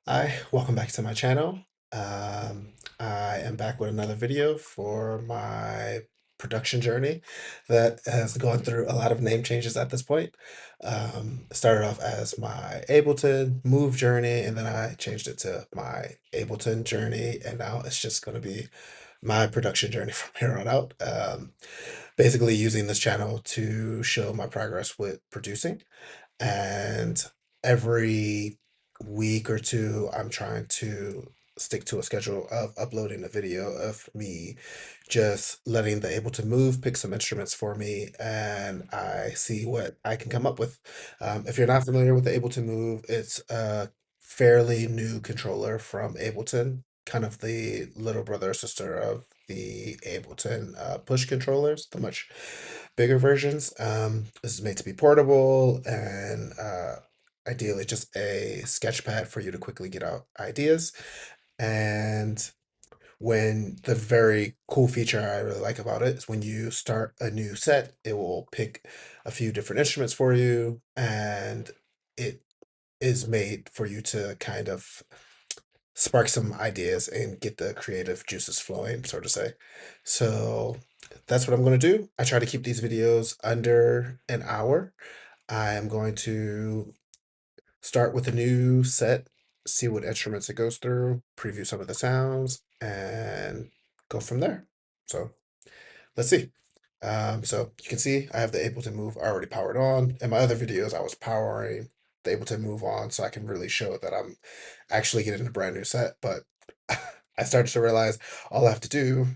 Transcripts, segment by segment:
Hi, welcome back to my channel. I am back with another video for my production journey that has gone through a lot of name changes at this point. It started off as my Ableton Move journey, and then I changed it to my Ableton journey, and now it's just going to be my production journey from here on out. Basically using this channel to show my progress with producing. And every week or two, I'm trying to stick to a schedule of uploading a video of me just letting the Ableton Move pick some instruments for me, and I see what I can come up with. If you're not familiar with the Ableton Move, it's a fairly new controller from Ableton, kind of the little brother or sister of the Ableton push controllers, the much bigger versions. This is made to be portable and ideally just a sketch pad for you to quickly get out ideas. And when the very cool feature I really like about it is when you start a new set, it will pick a few different instruments for you, and it is made for you to kind of spark some ideas and get the creative juices flowing, so to say. So that's what I'm going to do. I try to keep these videos under an hour. I am going to start with a new set, see what instruments it goes through, preview some of the sounds, and go from there. So let's see. So you can see I have the Ableton Move already powered on. In my other videos, I was powering the Ableton Move on so I can really show that I'm actually getting a brand new set. But I started to realize all I have to do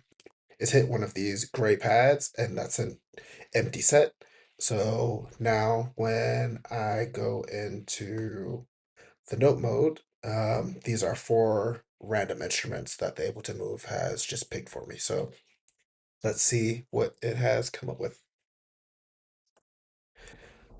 is hit one of these gray pads, and that's an empty set. So now when I go into the note mode, these are four random instruments that the Ableton Move has just picked for me. So let's see what it has come up with.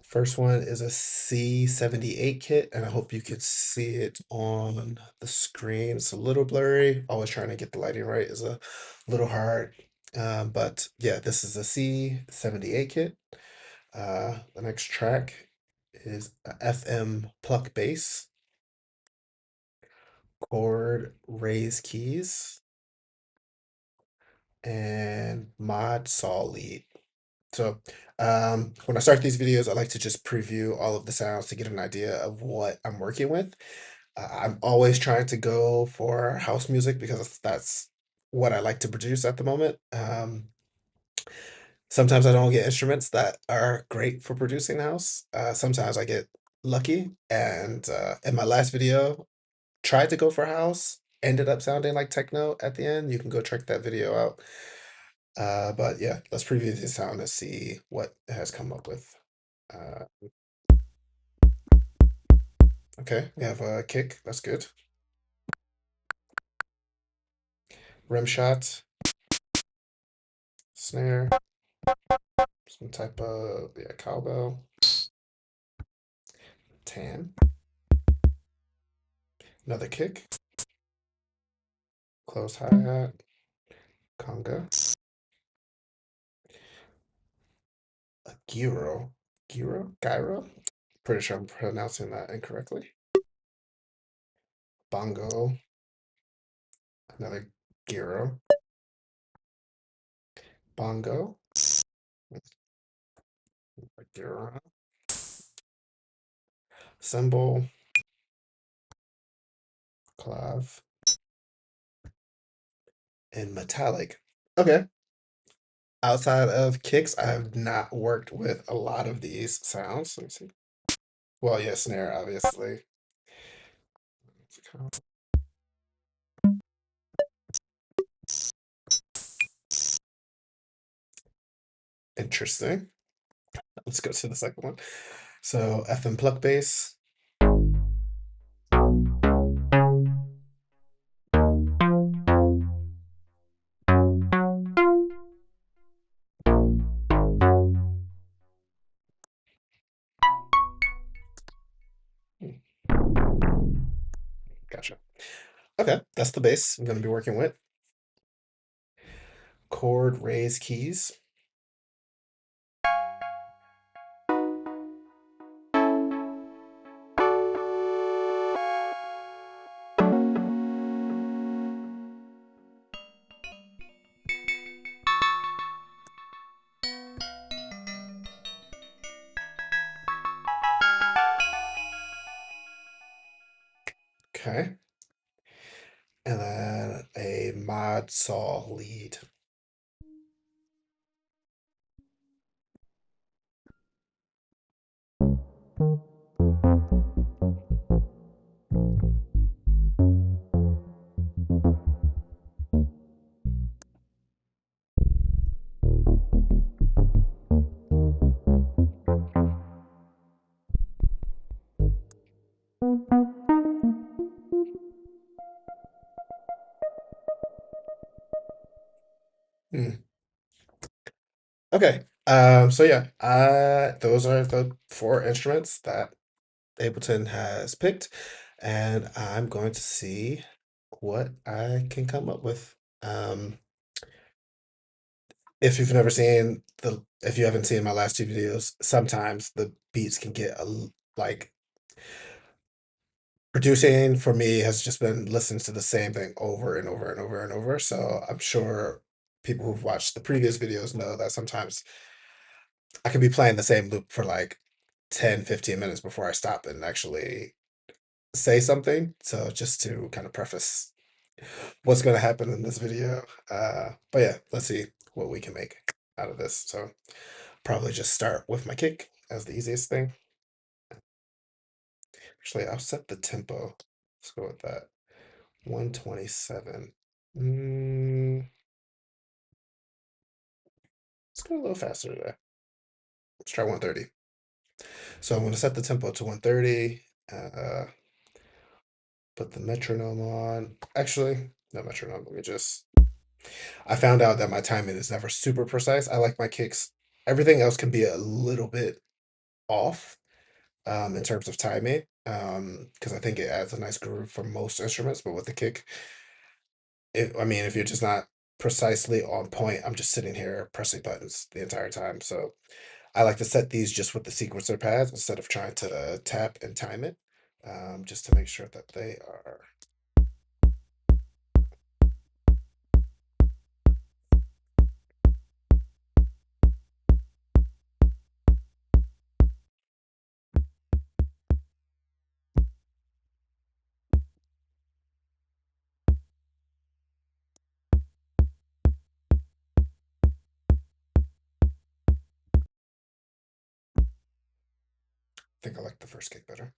First one is a C78 kit, and I hope you could see it on the screen. It's a little blurry. Always trying to get the lighting right is a little hard. But yeah, this is a C78 kit. The next track is a FM Pluck bass, chord raise keys, and mod saw lead. So when I start these videos, I like to just preview all of the sounds to get an idea of what I'm working with. I'm always trying to go for house music because that's what I like to produce at the moment. Sometimes I don't get instruments that are great for producing house. Sometimes I get lucky, and in my last video, tried to go for house, ended up sounding like techno at the end. You can go check that video out. But yeah, let's preview the sound and see what it has come up with. Uh, okay, we have a kick. That's good. Rim shot, snare, some type of cowbell, tan, another kick, closed hi-hat, conga, a gyro. Pretty sure I'm pronouncing that incorrectly. Bongo, another gyro, bongo, a gyro, cymbal, clav, and metallic. Okay. Outside of kicks, I have not worked with a lot of these sounds. Let me see. Well, yeah, snare, obviously. Interesting. Let's go to the second one. So FM pluck bass. Hmm, gotcha. Okay, that's the bass I'm going to be working with. Chord raise keys. Okay. And then a mod saw lead. Hmm. Okay. So yeah, those are the four instruments that Ableton has picked, and I'm going to see what I can come up with. If you haven't seen my last two videos, sometimes the beats can get like producing for me has just been listening to the same thing over and over and over and over. So I'm sure people who've watched the previous videos know that sometimes I could be playing the same loop for like 10, 15 minutes before I stop and actually say something. So just to kind of preface what's going to happen in this video. But yeah, let's see what we can make out of this. So probably just start with my kick as the easiest thing. Actually, I'll set the tempo. Let's go with that. 127. Let's go a little faster today. Let's try 130. So I'm going to set the tempo to 130. Put the metronome on. Actually, no metronome. Let me just. I found out that my timing is never super precise. I like my kicks. Everything else can be a little bit off in terms of timing because I think it adds a nice groove for most instruments. But with the kick, I mean, if you're just not precisely on point, I'm just sitting here pressing buttons the entire time. So I like to set these just with the sequencer pads instead of trying to tap and time it, just to make sure that they are. I think I like the first kick better.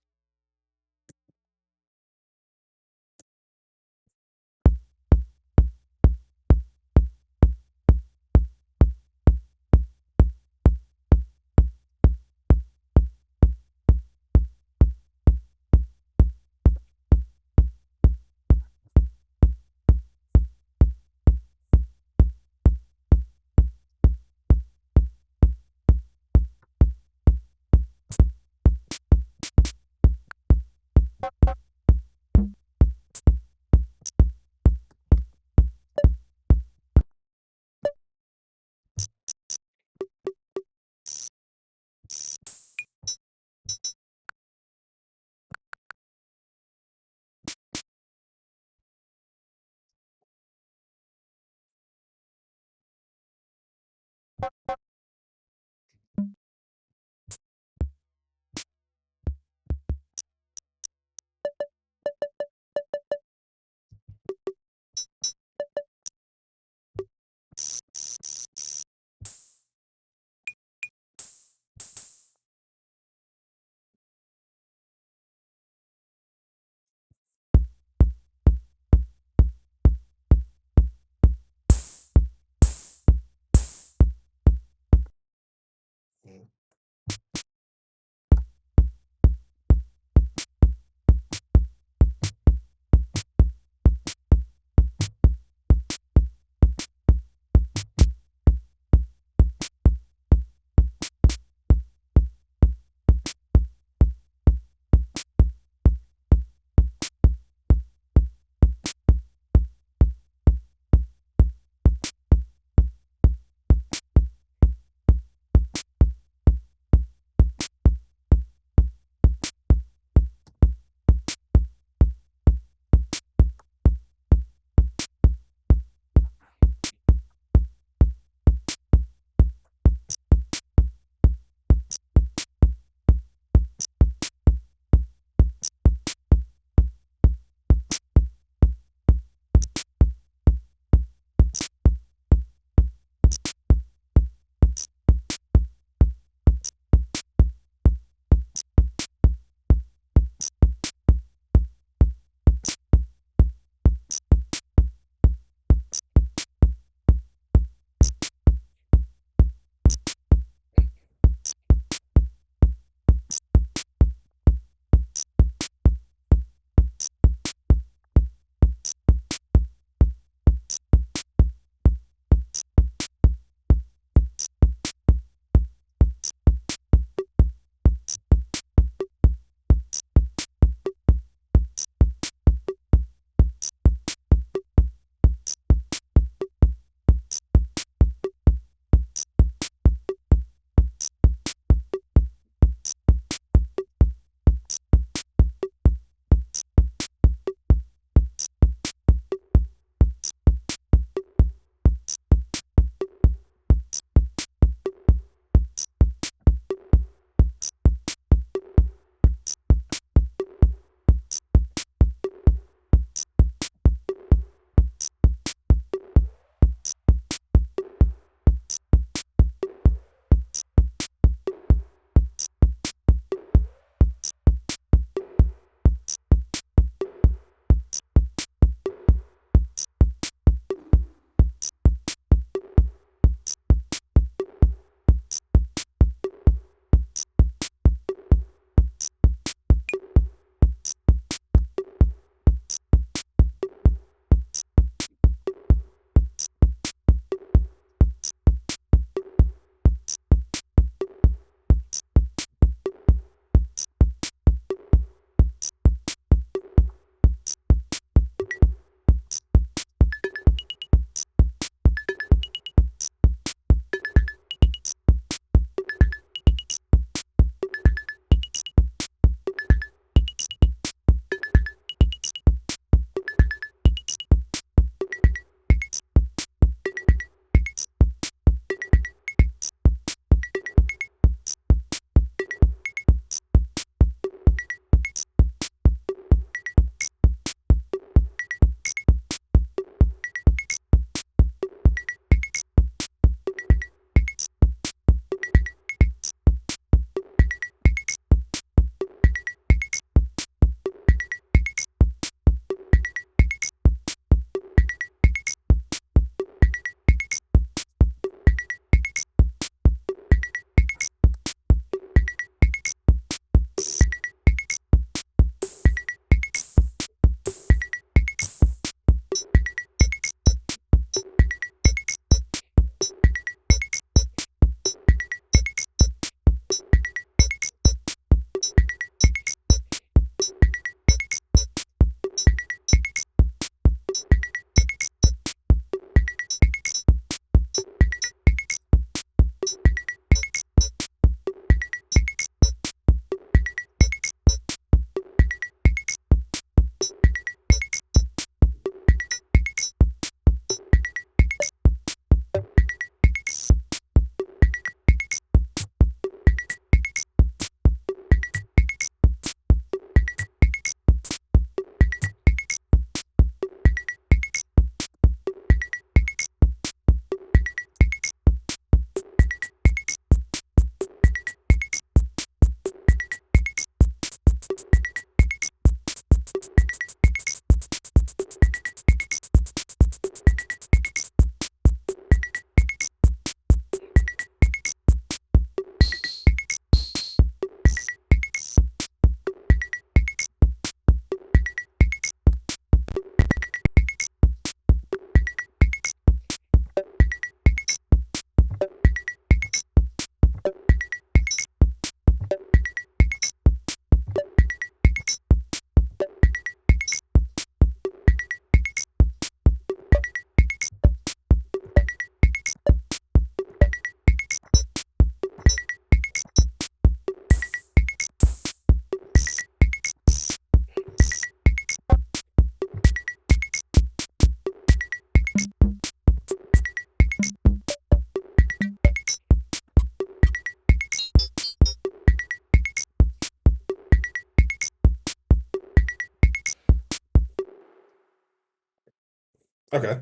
Okay.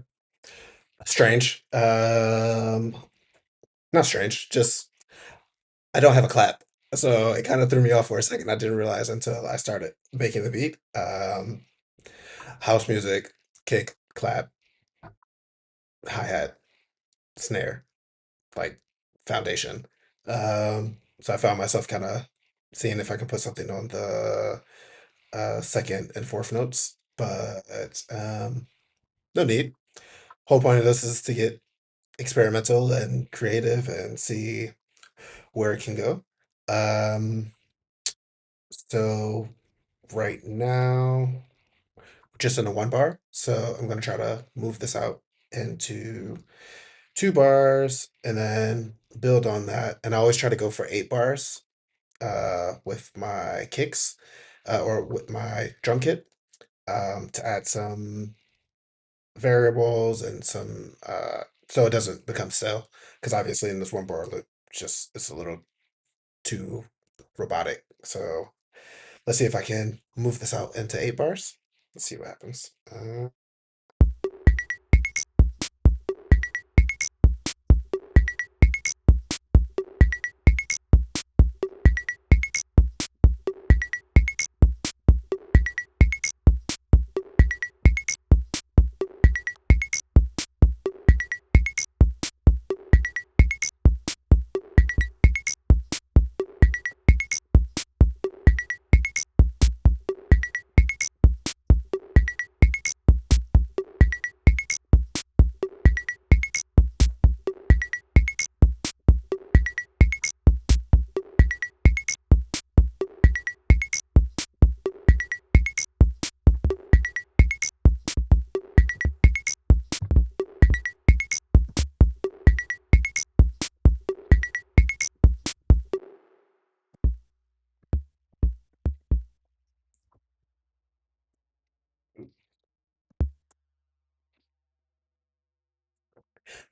Strange. Not strange. Just I don't have a clap, so it kind of threw me off for a second. I didn't realize until I started making the beat. House music, kick, clap, hi hat, snare, like foundation. So I found myself kind of seeing if I can put something on the second and fourth notes, but no need. Whole point of this is to get experimental and creative and see where it can go. Um, so right now, just in a one bar. So I'm gonna try to move this out into 2 bars and then build on that. And I always try to go for 8 bars with my kicks or with my drum kit to add some variables and some so it doesn't become stale. Because obviously in this one bar loop, just it's a little too robotic. So let's see if I can move this out into 8 bars. Let's see what happens.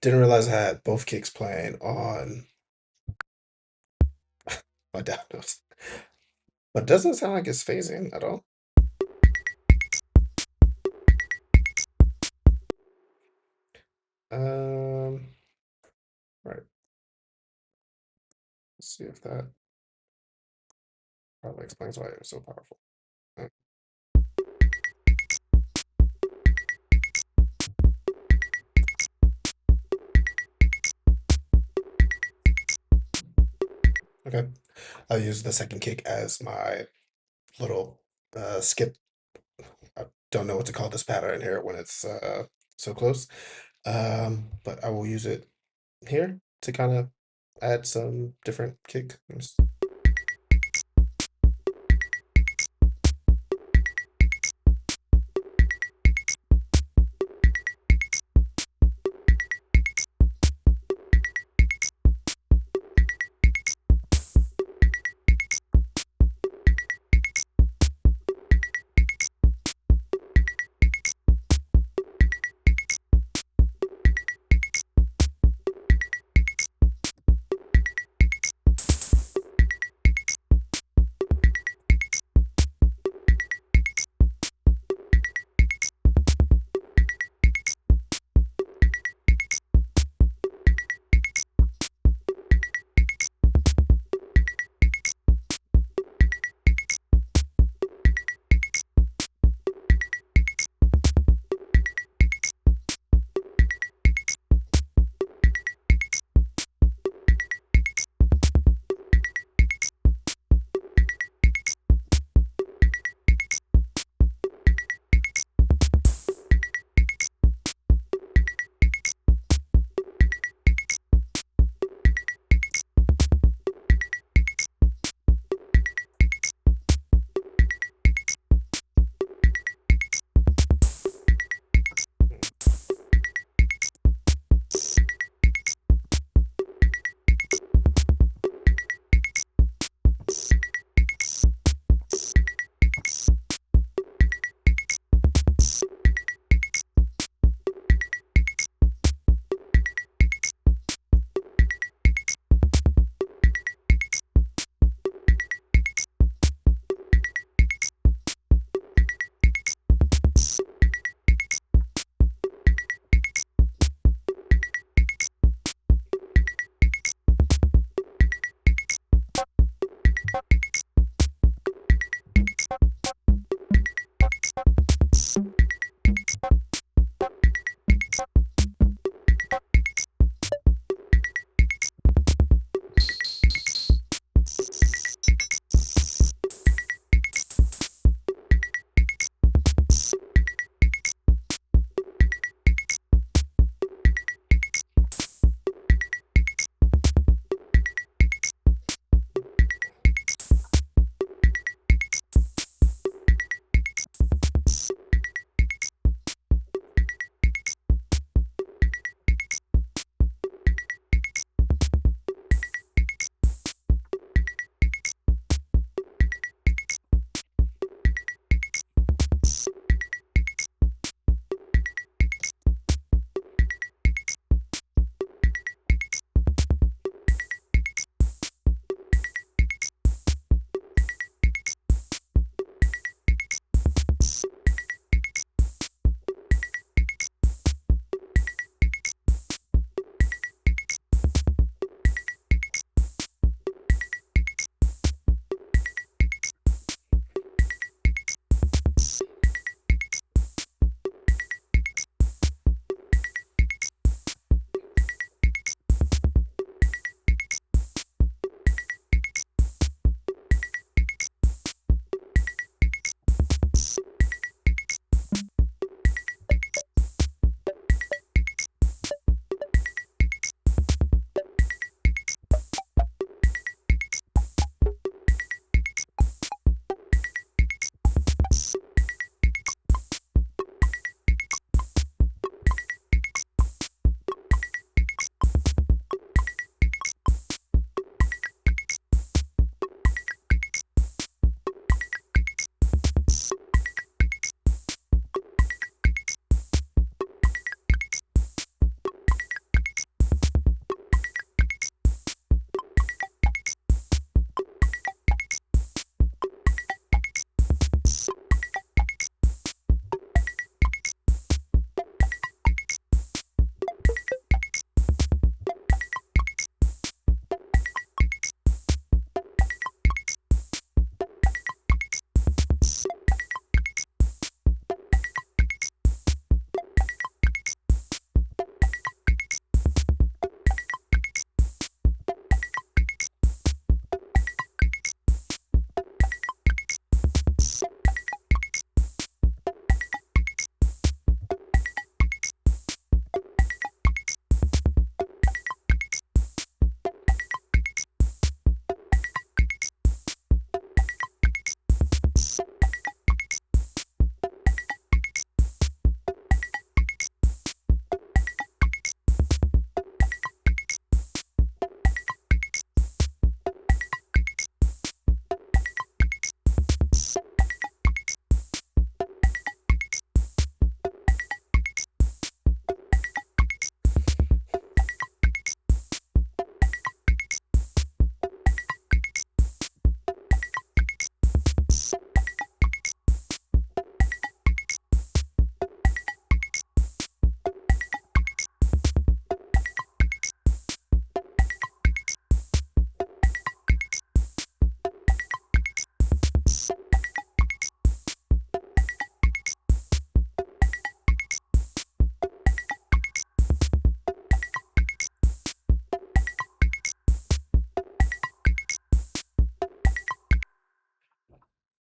Didn't realize I had both kicks playing on my down notes. But it doesn't sound like it's phasing at all. Um, right. Let's see if that probably explains why it was so powerful. Uh, Okay. I'll use the second kick as my little skip. I don't know what to call this pattern here when it's so close. But I will use it here to kind of add some different kick.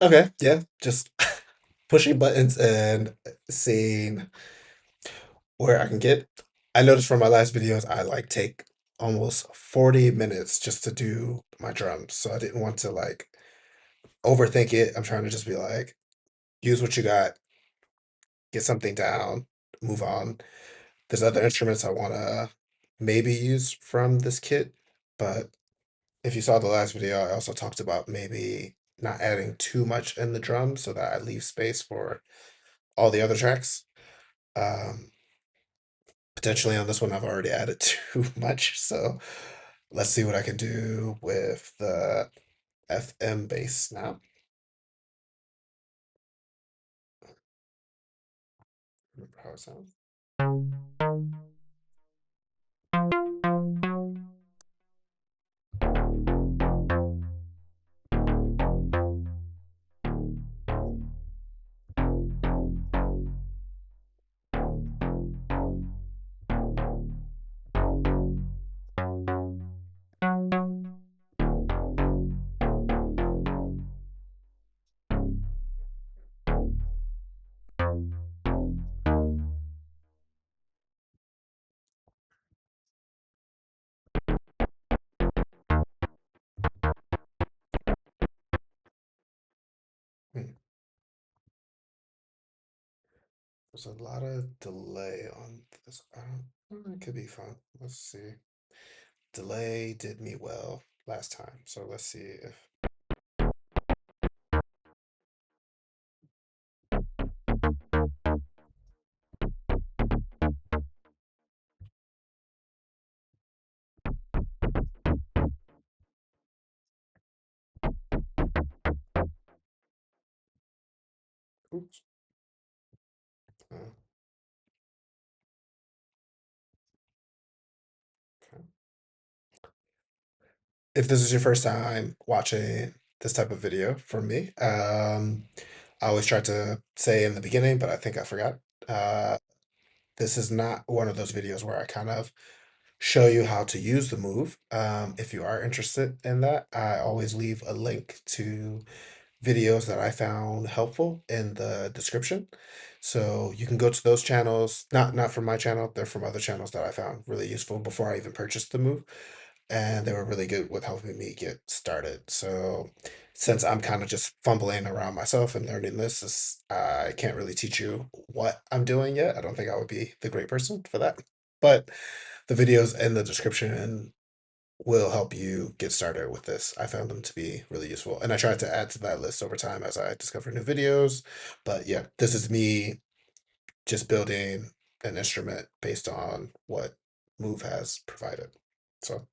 Okay, yeah, just pushing buttons and seeing where I can get. I noticed from my last videos, I like take almost 40 minutes just to do my drums. So I didn't want to like overthink it. I'm trying to just be like, use what you got, get something down, move on. There's other instruments I want to maybe use from this kit, but if you saw the last video, I also talked about maybe not adding too much in the drums so that I leave space for all the other tracks. Um, Potentially on this one, I've already added too much, so let's see what I can do with the FM bass now. Remember how it sounds? Hmm. There's a lot of delay on this. It could be fun. Let's see. Delay did me well last time, so let's see if. Oops. Uh, okay. If this is your first time watching this type of video from me, I always try to say in the beginning, but I think I forgot. Uh, this is not one of those videos where I kind of show you how to use the move. If you are interested in that, I always leave a link to videos that I found helpful in the description. So you can go to those channels, not from my channel, they're from other channels that I found really useful before I even purchased the move. And they were really good with helping me get started. So since I'm kind of just fumbling around myself and learning this, I can't really teach you what I'm doing yet. I don't think I would be the great person for that. But the videos in the description will help you get started with this. I found them to be really useful. And I tried to add to that list over time as I discover new videos. But yeah, this is me just building an instrument based on what Move has provided. So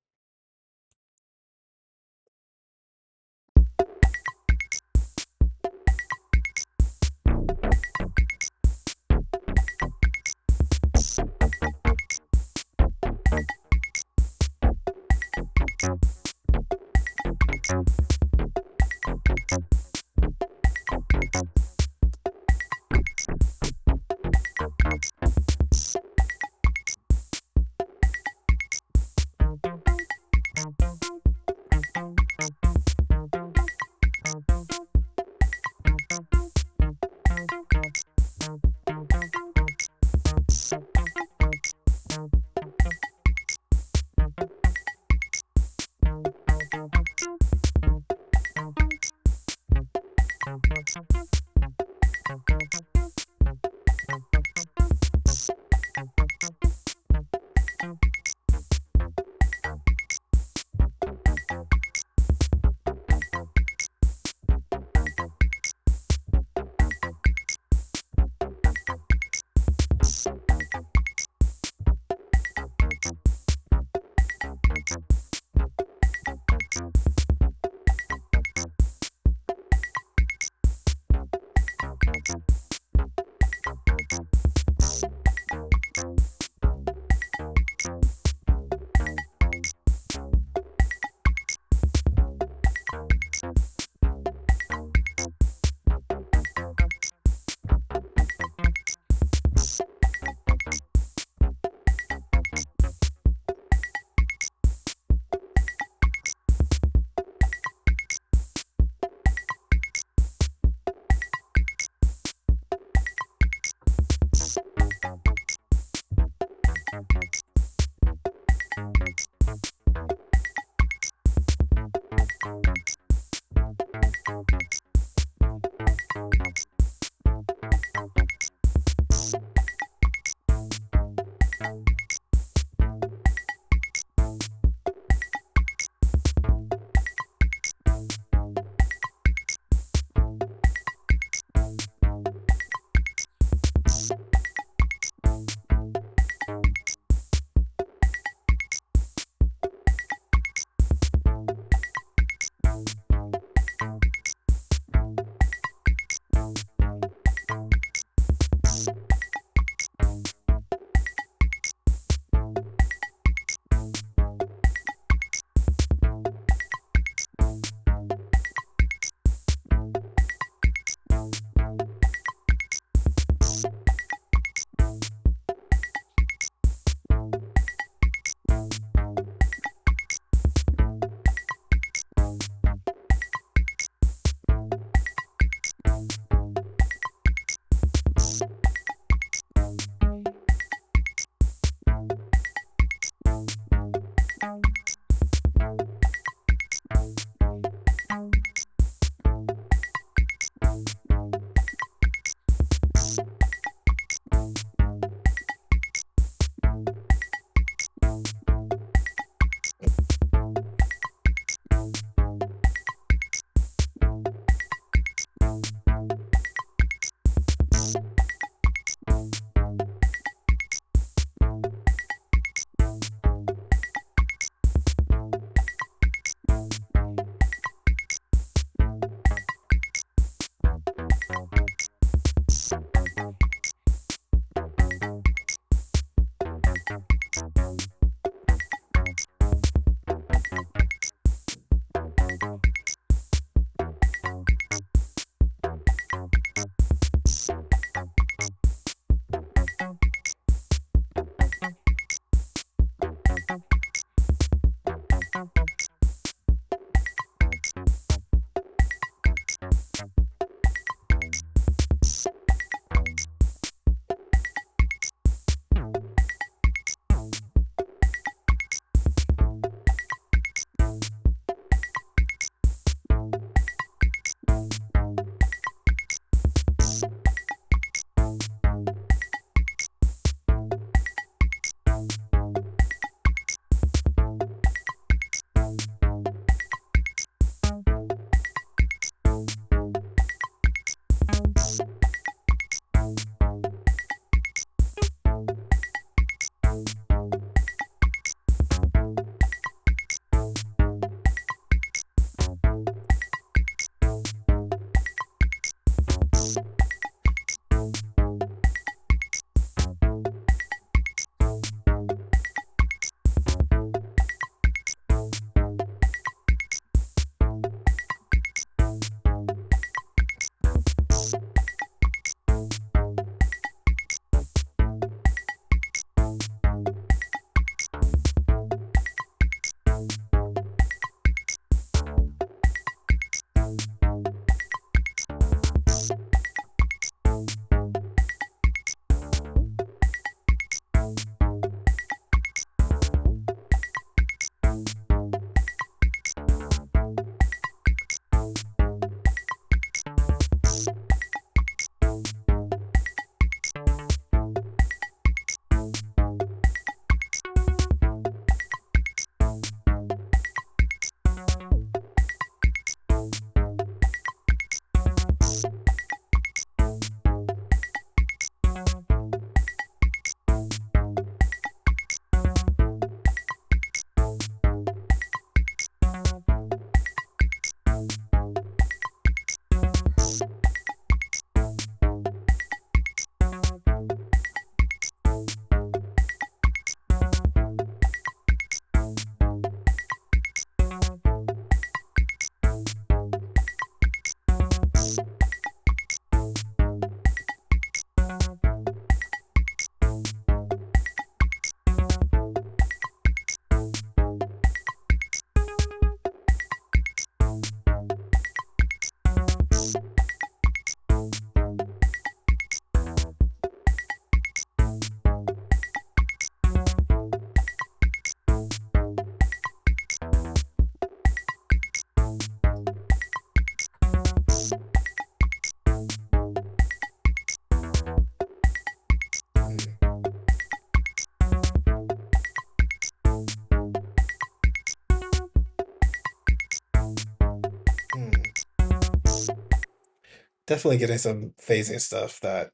definitely getting some phasing stuff that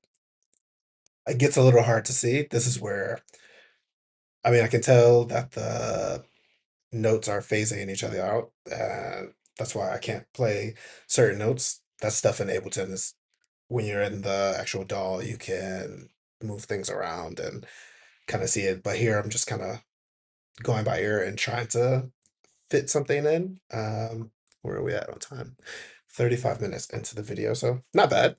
it gets a little hard to see. This is where, I mean, I can tell that the notes are phasing each other out, and that's why I can't play certain notes. That stuff in Ableton is when you're in the actual DAW, you can move things around and kind of see it. But here, I'm just kind of going by ear and trying to fit something in. Where are we at on time? 35 minutes into the video, so not bad.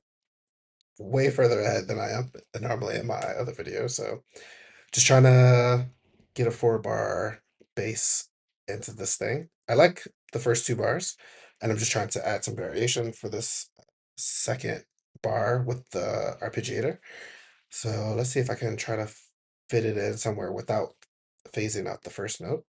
Way further ahead than I am normally in my other videos. So just trying to get a 4 bar bass into this thing. I like the first 2 bars, and I'm just trying to add some variation for this second bar with the arpeggiator. So let's see if I can try to fit it in somewhere without phasing out the first note.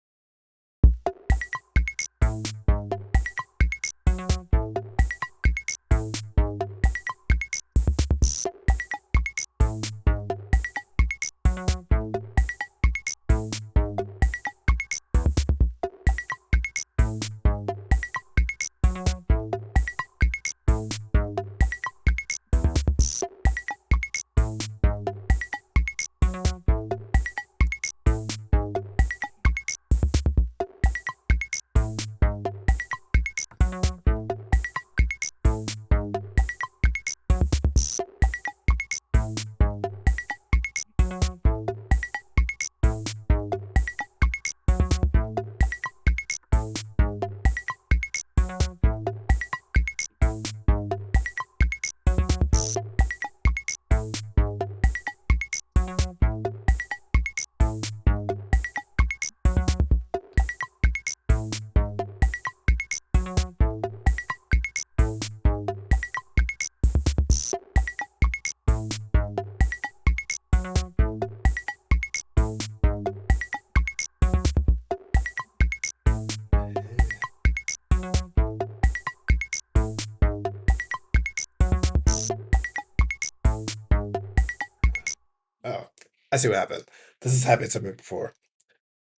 Oh, I see what happened. This has happened to me before.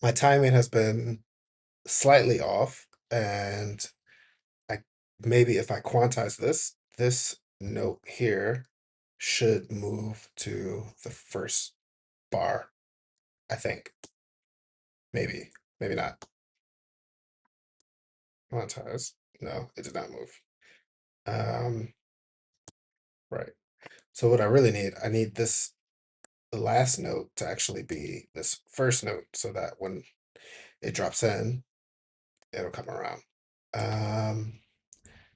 My timing has been slightly off, and I maybe if I quantize this, this note here should move to the first bar, I think. Maybe, maybe not. Quantize. No, it did not move. Um, right. So what I really need, I need this last note to actually be this first note so that when it drops in, it'll come around.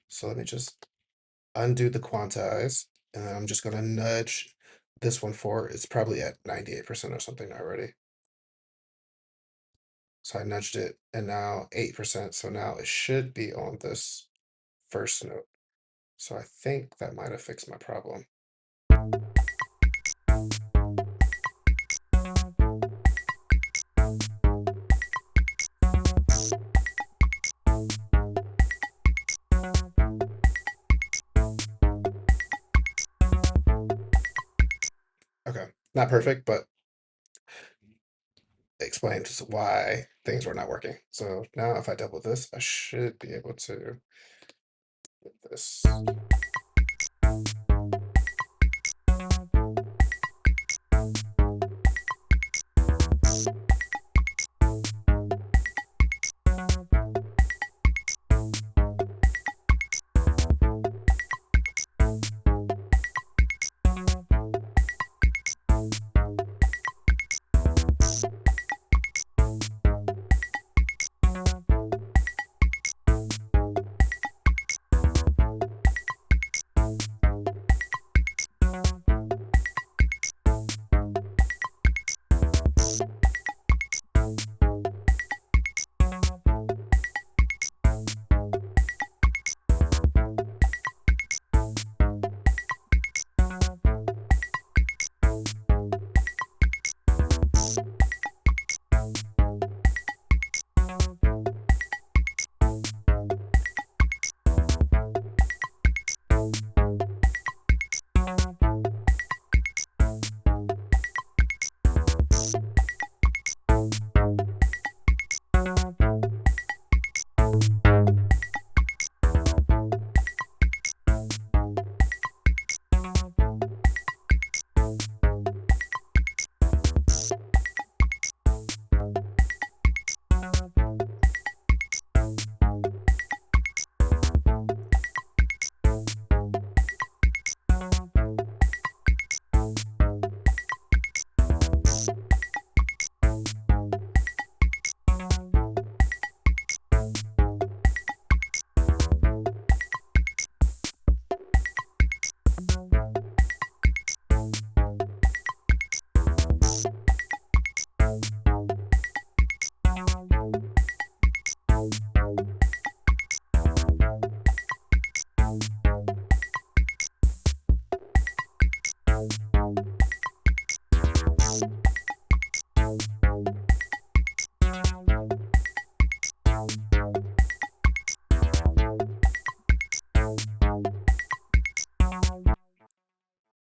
So let me just undo the quantize, and then I'm just gonna nudge this one forward. It's probably at 98% or something already. So I nudged it, and now 8%. So now it should be on this first note. So I think that might have fixed my problem. Okay, not perfect, but explains why things were not working. So now if I double this, I should be able to get this.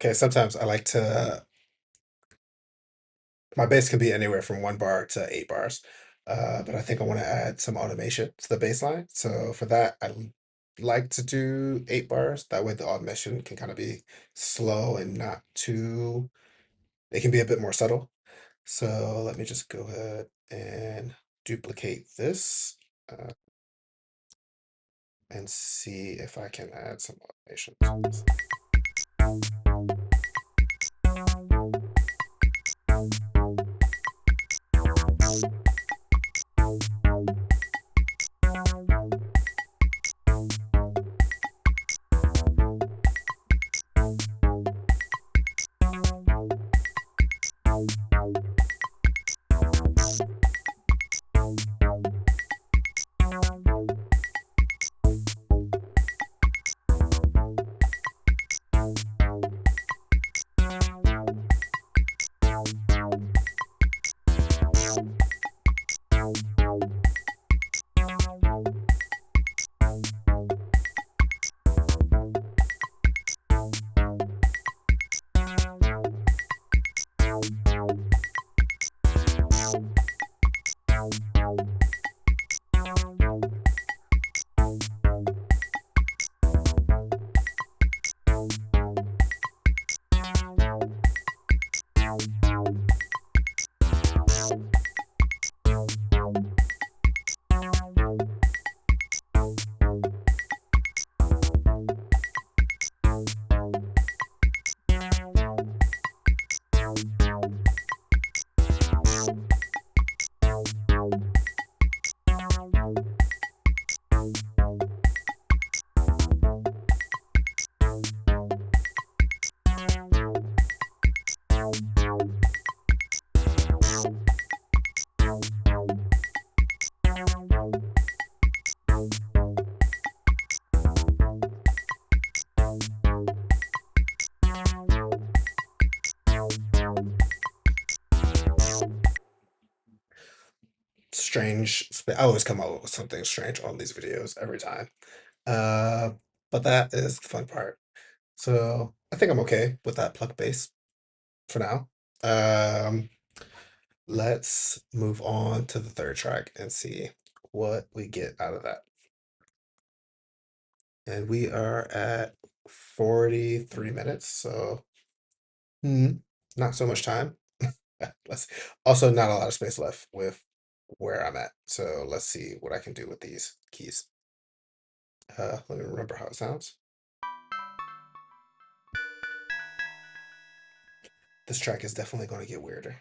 Okay, sometimes I like to my bass can be anywhere from 1 bar to 8 bars, but I think I wanna add some automation to the bass line, so for that, like to do 8 bars, that way the automation can kinda be slow and not too it can be a bit more subtle. So let me just go ahead and duplicate this, and see if I can add some automation to this. I always come up with something strange on these videos every time. Uh, but that is the fun part. So I think I'm okay with that pluck bass for now. Um, let's move on to the third track and see what we get out of that. And we are at 43 minutes, so not so much time. Let's also not a lot of space left with where I'm at. So let's see what I can do with these keys. Let me remember how it sounds. This track is definitely going to get weirder.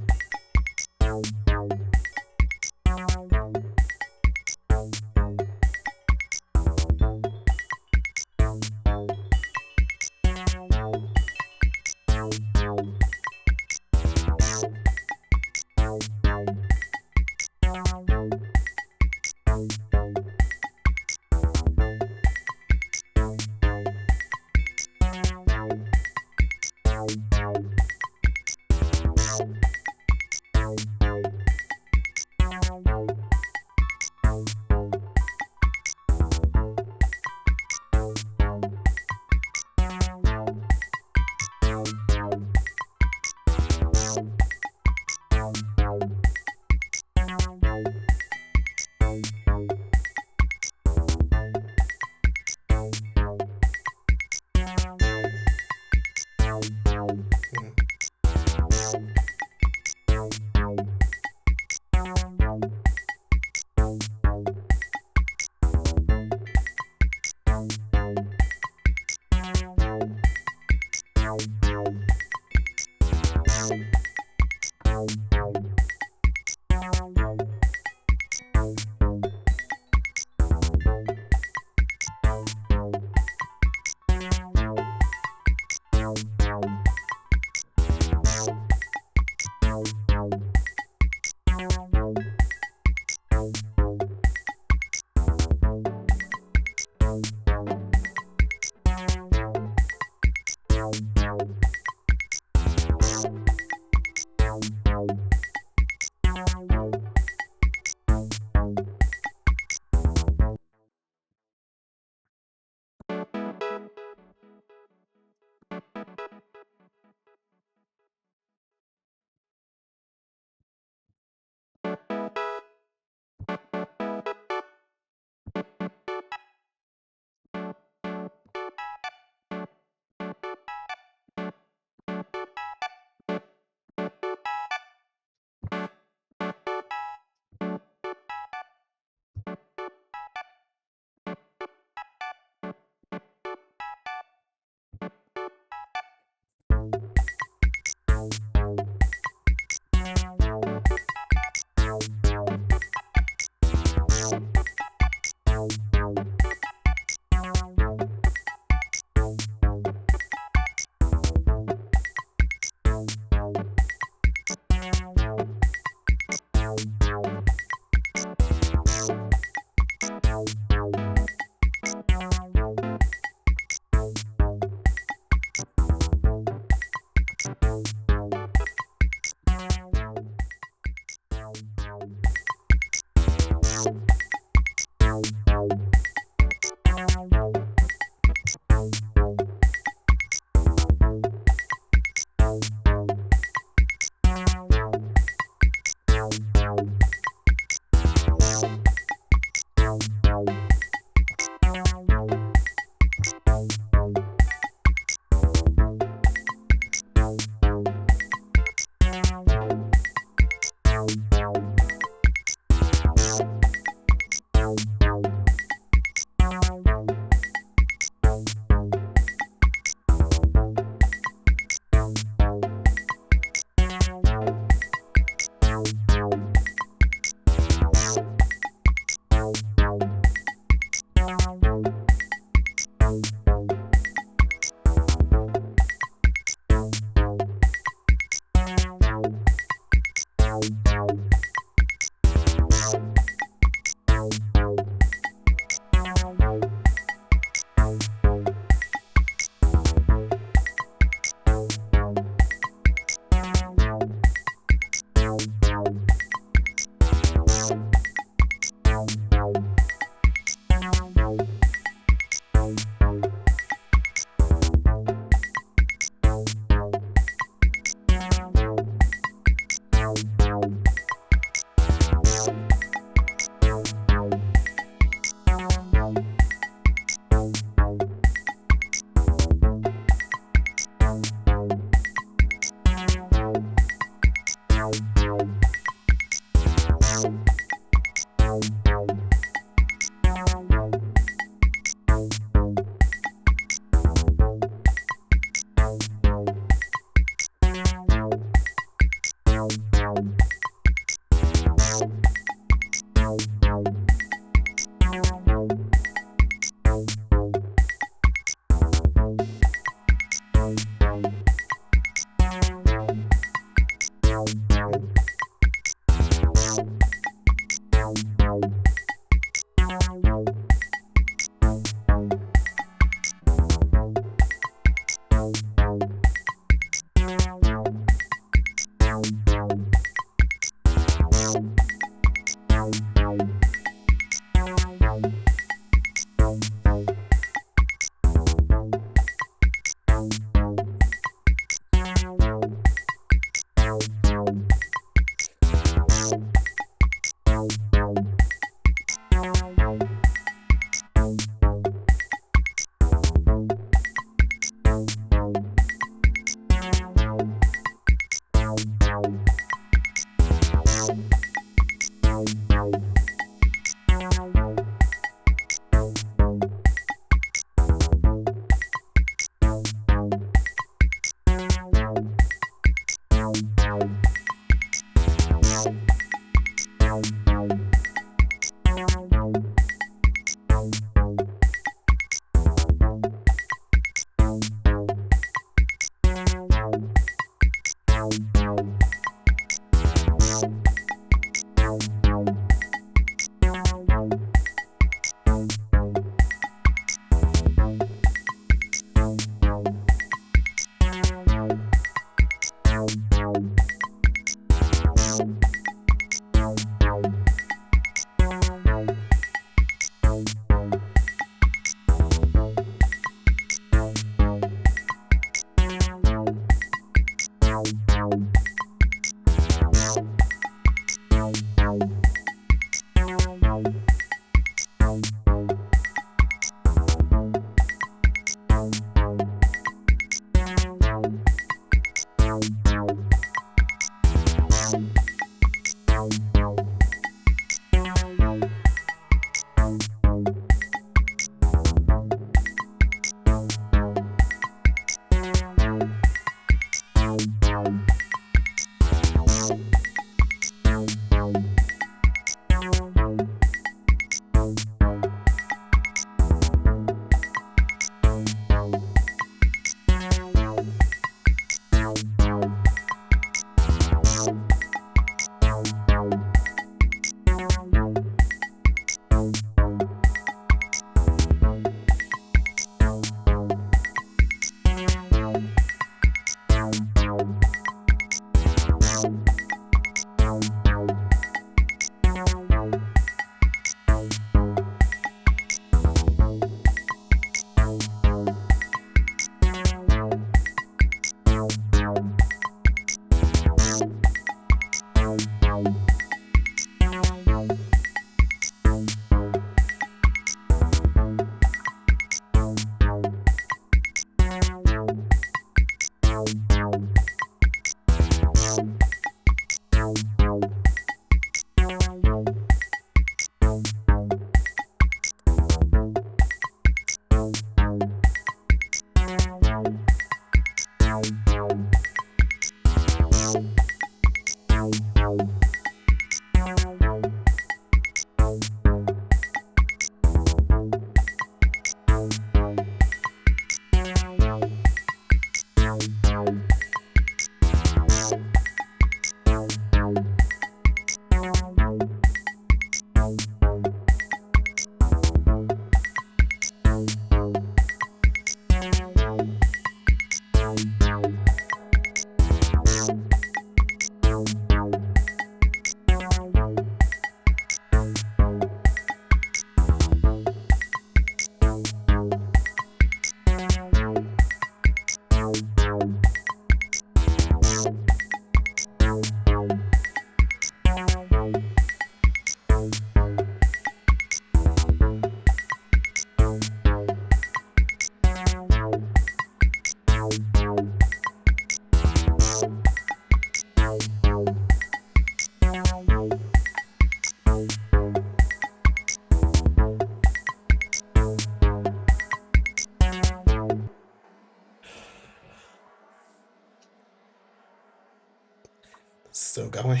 Still going.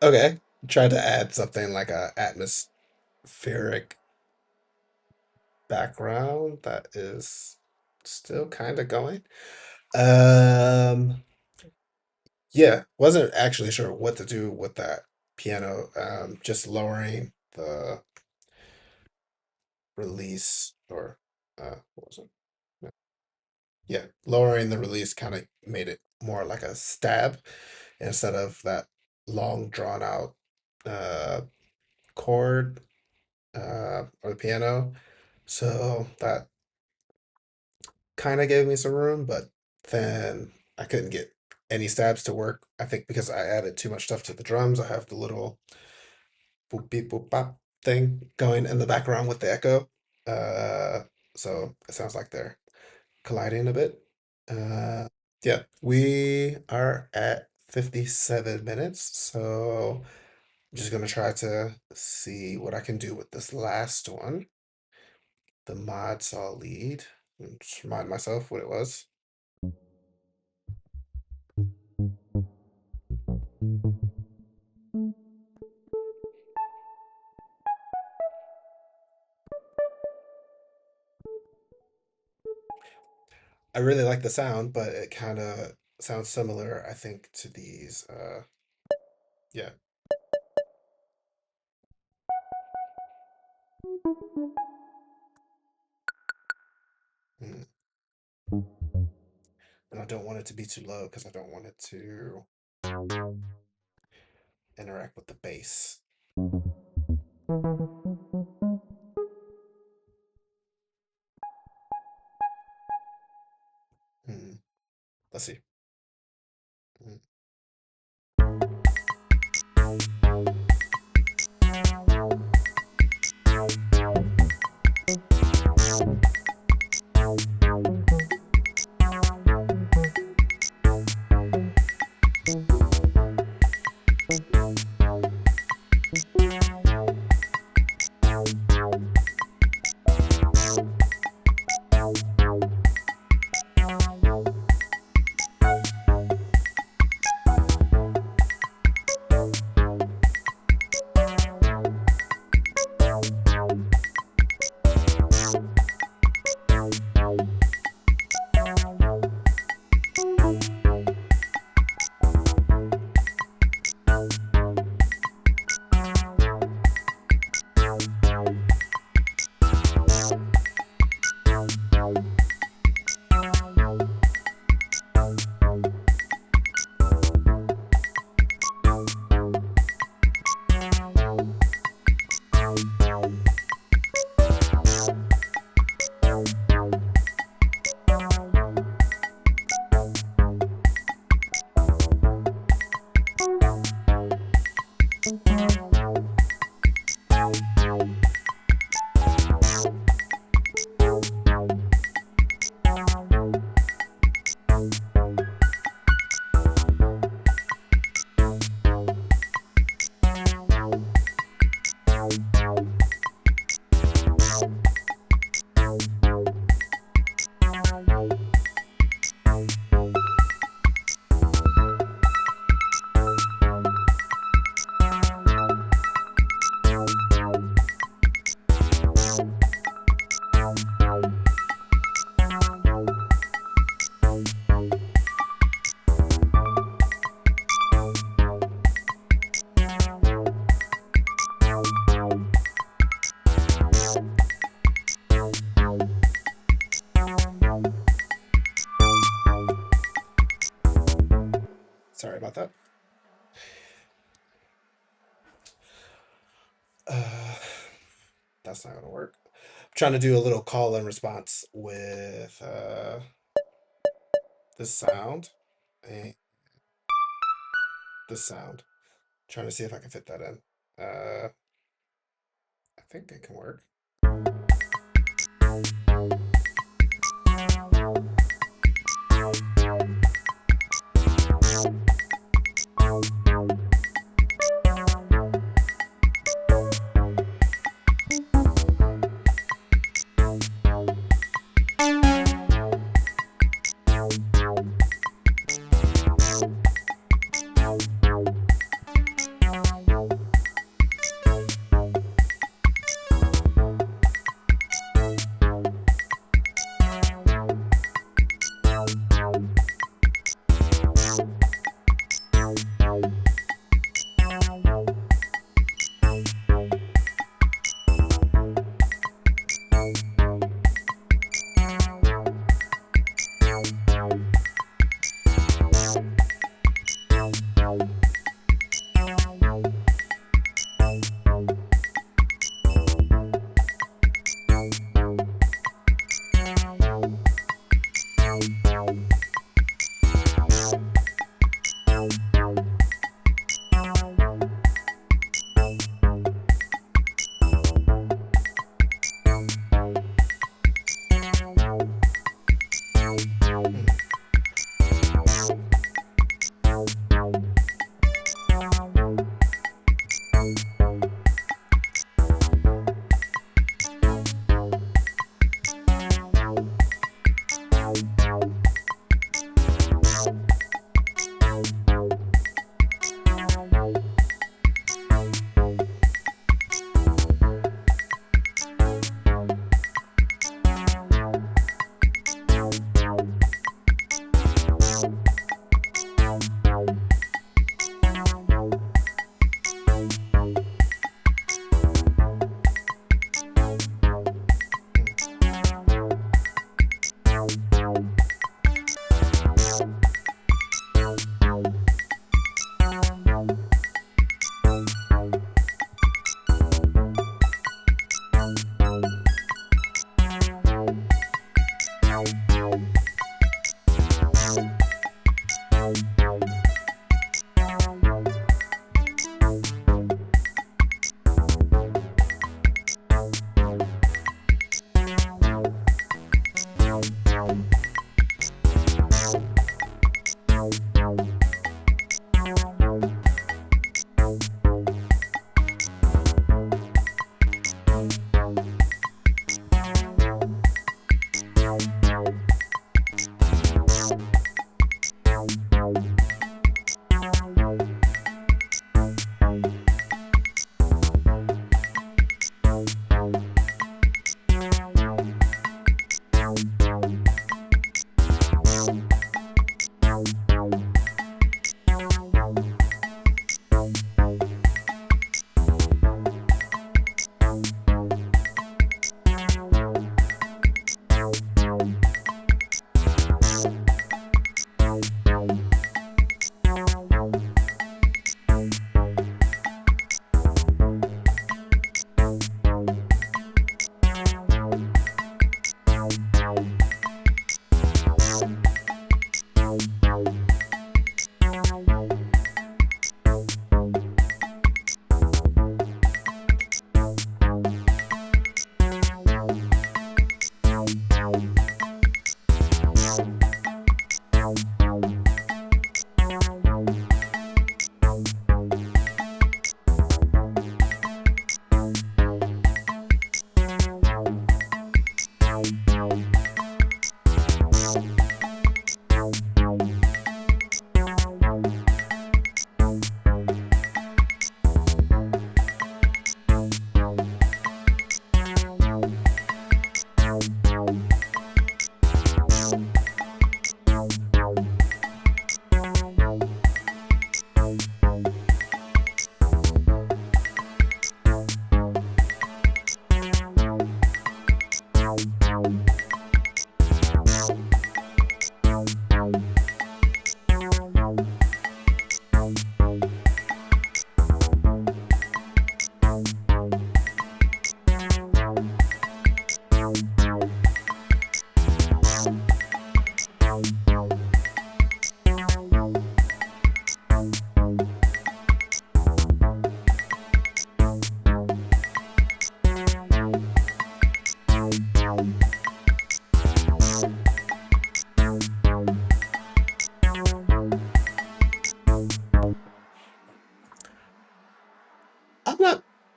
Okay. Tried to add something like a atmospheric background that is still kind of going. Um, yeah, wasn't actually sure what to do with that piano. Just lowering the release or what was it? Yeah, lowering the release kind of made it more like a stab instead of that long drawn out uh chord or the piano. So that kind of gave me some room, but then I couldn't get any stabs to work. I think because I added too much stuff to the drums. I have the little boop beep boop bop thing going in the background with the echo. Uh, so it sounds like they're colliding a bit. Uh, yeah, we are at 57 minutes, so I'm just gonna try to see what I can do with this last one. The mod saw lead. Just remind myself what it was. I really like the sound, but it kind of sounds similar, I think, to these. Yeah. Mm. And I don't want it to be too low because I don't want it to interact with the bass. Mm. Let's see. Mm. Uh, that's not gonna work. I'm trying to do a little call and response with this sound and this sound. Trying to see if I can fit that in. I think it can work.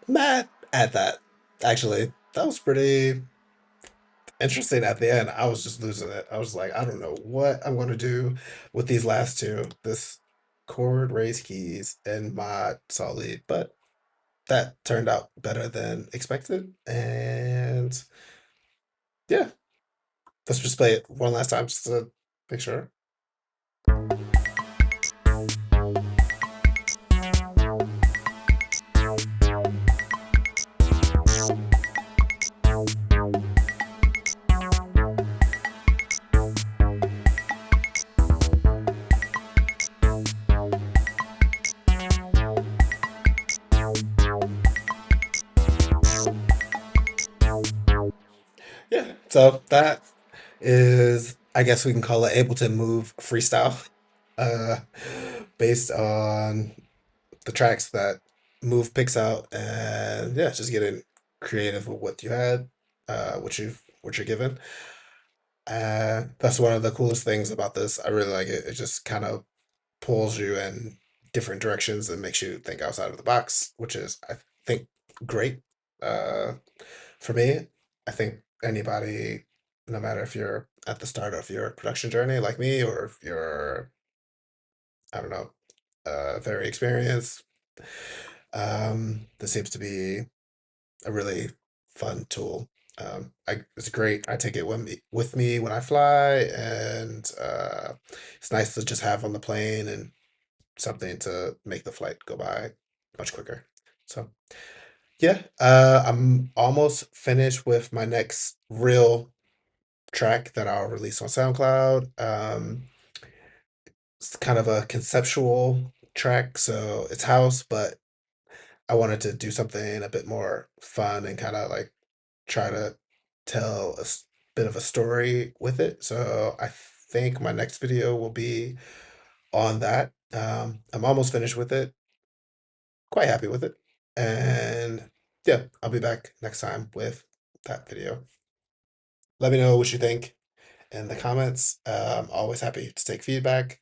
mad at that. Actually, that was pretty interesting at the end. I was just losing it. I was like, I don't know what I'm going to do with these last two. This chord, raise keys, and mod saw lead, but that turned out better than expected. And yeah, let's just play it one last time just to make sure. Yeah, so that is, I guess we can call it Ableton Move Freestyle, uh, based on the tracks that Move picks out, and yeah, just getting creative with what you had, what you're given. That's one of the coolest things about this. I really like it. It just kind of pulls you in different directions and makes you think outside of the box, which is, I think, great. Uh, for me, I think anybody, no matter if you're at the start of your production journey like me, or if you're, I don't know, very experienced, this seems to be a really fun tool. It's great. I take it with me when I fly, and it's nice to just have on the plane and something to make the flight go by much quicker. So yeah, I'm almost finished with my next real track that I'll release on SoundCloud. It's kind of a conceptual track, so it's house, but I wanted to do something a bit more fun and kind of like try to tell bit of a story with it. So I think my next video will be on that. I'm almost finished with it, quite happy with it. And yeah, I'll be back next time with that video. Let me know what you think in the comments. Always happy to take feedback.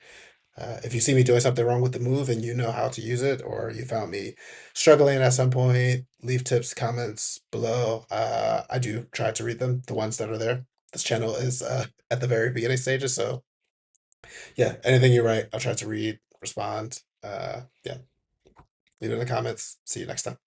If you see me doing something wrong with the move and you know how to use it, or you found me struggling at some point, leave tips, comments below. I do try to read them, the ones that are there. This channel is at the very beginning stages, so yeah, anything you write, I'll try to read, respond. Yeah, leave it in the comments. See you next time.